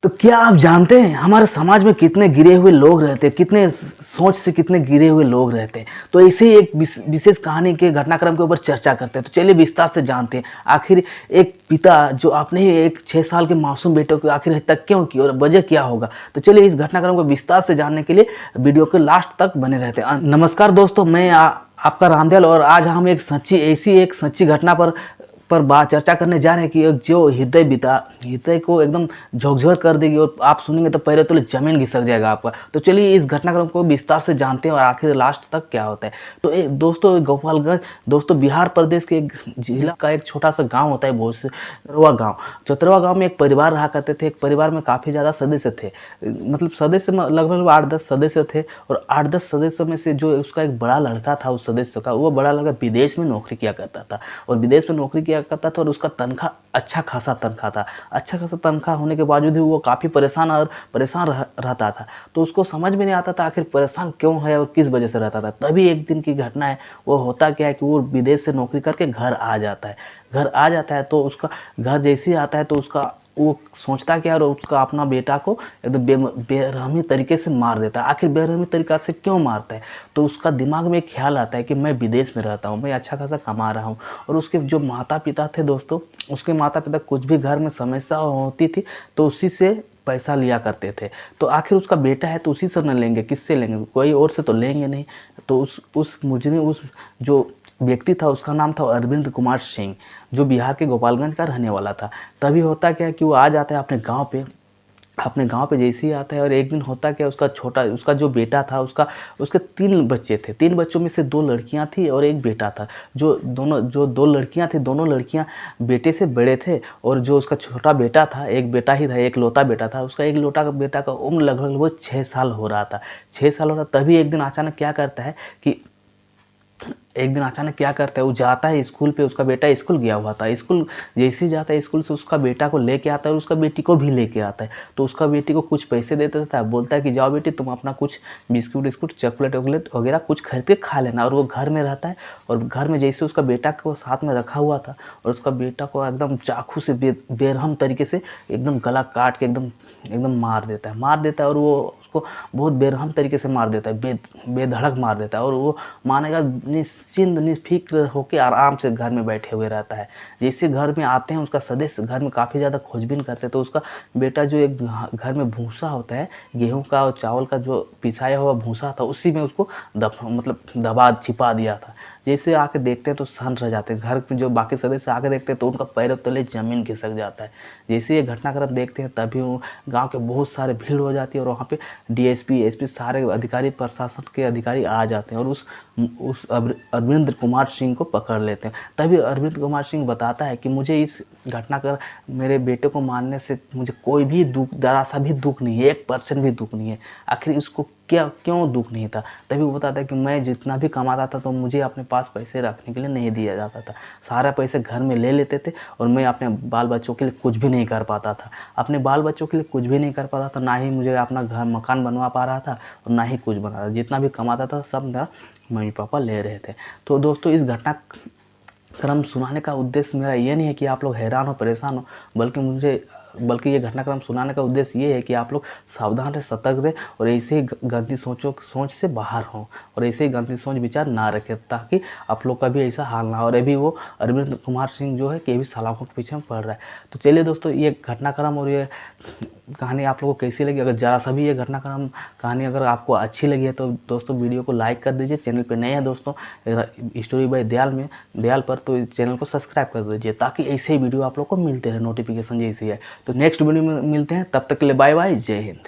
तो क्या आप जानते हैं हमारे समाज में कितने गिरे हुए लोग रहते हैं, कितने सोच से कितने गिरे हुए लोग रहते हैं। तो ऐसे ही एक विशेष कहानी के घटनाक्रम के ऊपर चर्चा करते हैं। तो चलिए विस्तार से जानते हैं आखिर एक पिता जो अपने ही एक 6 साल के मासूम बेटे को आखिर हत्या क्यों की और वजह क्या होगा। तो चलिए इस घटनाक्रम को विस्तार से जानने के लिए वीडियो के लास्ट तक बने रहते हैं। नमस्कार दोस्तों, मैं आपका रामदयाल और आज हम एक सच्ची घटना पर बात चर्चा करने जा रहे हैं कि एक जो हृदय को एकदम झकझोर कर देगी और आप सुनेंगे तो पैरों तले जमीन घिसक जाएगा आपका। तो चलिए इस घटनाक्रम को विस्तार से जानते हैं और आखिर लास्ट तक क्या होता है। तो दोस्तों गोपालगंज दोस्तों बिहार प्रदेश के एक जिला का एक छोटा सा गांव होता है चतरवा गाँव। चतरवा गाँव में एक परिवार रहा करते थे। एक परिवार में काफ़ी ज़्यादा सदस्य थे, मतलब सदस्य लगभग 8-10 सदस्य थे। और 8-10 सदस्यों में से जो उसका एक बड़ा लड़का था, उस सदस्य का वो बड़ा लड़का विदेश में नौकरी किया करता था और विदेश में नौकरी करता था और उसका तनख्वाह अच्छा खासा तनख्वाह था। अच्छा खासा तनख्वाह होने के बावजूद भी वो काफ़ी परेशान रहता था। तो उसको समझ में नहीं आता था आखिर परेशान क्यों है और किस वजह से रहता था। तभी एक दिन की घटना है, वो होता क्या है कि वो विदेश से नौकरी करके घर आ जाता है। तो उसका घर जैसे ही आता है तो उसका वो सोचता क्या और उसका अपना बेटा को एकदम बेरहमी तरीके से मार देता है। आखिर बेरहमी तरीका से क्यों मारता है, तो उसका दिमाग में एक ख्याल आता है कि मैं विदेश में रहता हूँ, मैं अच्छा खासा कमा रहा हूँ। और उसके जो माता पिता थे दोस्तों, उसके माता पिता कुछ भी घर में समस्या होती थी तो उसी से पैसा लिया करते थे। तो आखिर उसका बेटा है तो उसी से न लेंगे, किससे लेंगे, कोई और से तो लेंगे नहीं। तो उस जो व्यक्ति था उसका नाम था अरविंद कुमार सिंह, जो बिहार के गोपालगंज का रहने वाला था। तभी होता क्या कि वो आ जाता है अपने गांव पे जैसे ही आता है। और एक दिन होता क्या, उसका जो बेटा था उसके 3 बच्चे थे। 3 बच्चों में से 2 लड़कियां थी और एक बेटा था। जो 2 लड़कियां थी, दोनों लड़कियां बेटे से बड़े थे। और जो उसका छोटा बेटा था, एक बेटा ही था, एक लौता बेटा था, उसका एक लौता बेटा का उम्र लगभग वो 6 साल हो रहा था। 6 साल हो रहा। तभी एक दिन अचानक क्या करता है वो जाता है स्कूल पे। उसका बेटा स्कूल गया हुआ था। स्कूल जैसे ही जाता है, स्कूल से उसका बेटा को लेके आता है और उसका बेटी को भी लेके आता है। तो उसका बेटी को कुछ पैसे देता था, बोलता है कि जाओ बेटी तुम अपना कुछ बिस्कुट चॉकलेट वगैरह कुछ खरीद के खा लेना। और वो घर में रहता है और घर में जैसे उसका बेटा को साथ में रखा हुआ था और उसका बेटा को एकदम चाकू से बेरहम तरीके से एकदम गला काट के एकदम मार देता है। और वो उसको बहुत बेरहम तरीके से मार देता है, बेधड़क मार देता है। और वो मानेगा निश्चिंत निफिक्र होकर आराम से घर में बैठे हुए रहता है। जैसे घर में आते हैं, उसका सदस्य घर में काफ़ी ज़्यादा खोजबीन करते हैं। तो उसका बेटा जो एक घर में भूसा होता है, गेहूं का और चावल का जो पिसाया हुआ भूसा था, उसी में उसको दबा छिपा दिया था। जैसे आके देखते हैं तो सन रह जाते हैं। घर में जो बाकी सदस्य आके देखते हैं तो उनका पैरों तले जमीन खिसक जाता है। जैसे ये घटनाक्रम देखते हैं तभी गांव के बहुत सारे भीड़ हो जाती है और वहाँ पे डीएसपी एसपी सारे अधिकारी, प्रशासन के अधिकारी आ जाते हैं और उस अरविंद कुमार सिंह को पकड़ लेते हैं। तभी अरविंद कुमार सिंह बताता है कि मुझे इस घटनाक्रम मेरे बेटे को मारने से मुझे कोई भी दुख, जरा सा भी दुख नहीं है, 1% भी दुख नहीं है। आखिर इसको क्यों दुख नहीं था। तभी वो बताता है कि मैं जितना भी कमाता था तो मुझे अपने पास पैसे रखने के लिए नहीं दिया जाता था। सारा पैसे घर में ले लेते थे और मैं अपने बाल बच्चों के लिए कुछ भी नहीं कर पाता था। ना ही मुझे अपना घर मकान बनवा पा रहा था और ना ही कुछ बना रहा था। जितना भी कमाता था सब मेरा मम्मी पापा ले रहे थे। तो दोस्तों इस घटनाक्रम सुनाने का उद्देश्य मेरा ये नहीं है कि आप लोग हैरान हो, परेशान हो, बल्कि ये घटनाक्रम सुनाने का उद्देश्य ये है कि आप लोग सावधान रहे, सतर्क रहे और ऐसे ही गंदी सोच से बाहर हों और ऐसे ही गंदी सोच विचार ना रखें, ताकि आप लोग का भी ऐसा हाल ना हो। और अभी वो अरविंद कुमार सिंह जो है कि भी सलाखों के पीछे पड़ रहा है। तो चलिए दोस्तों, ये घटनाक्रम और ये कहानी आप लोगों को कैसी लगी। अगर ज़रा सा भी ये घटनाक्रम कहानी अगर आपको अच्छी लगी है तो दोस्तों वीडियो को लाइक कर दीजिए। चैनल पे नए हैं दोस्तों स्टोरी बाय दयाल पर, तो चैनल को सब्सक्राइब कर दीजिए ताकि ऐसे ही वीडियो आप लोग को मिलते रहे नोटिफिकेशन जैसी है। तो नेक्स्ट वीडियो में मिलते हैं, तब तक के लिए बाय बाय, जय हिंद।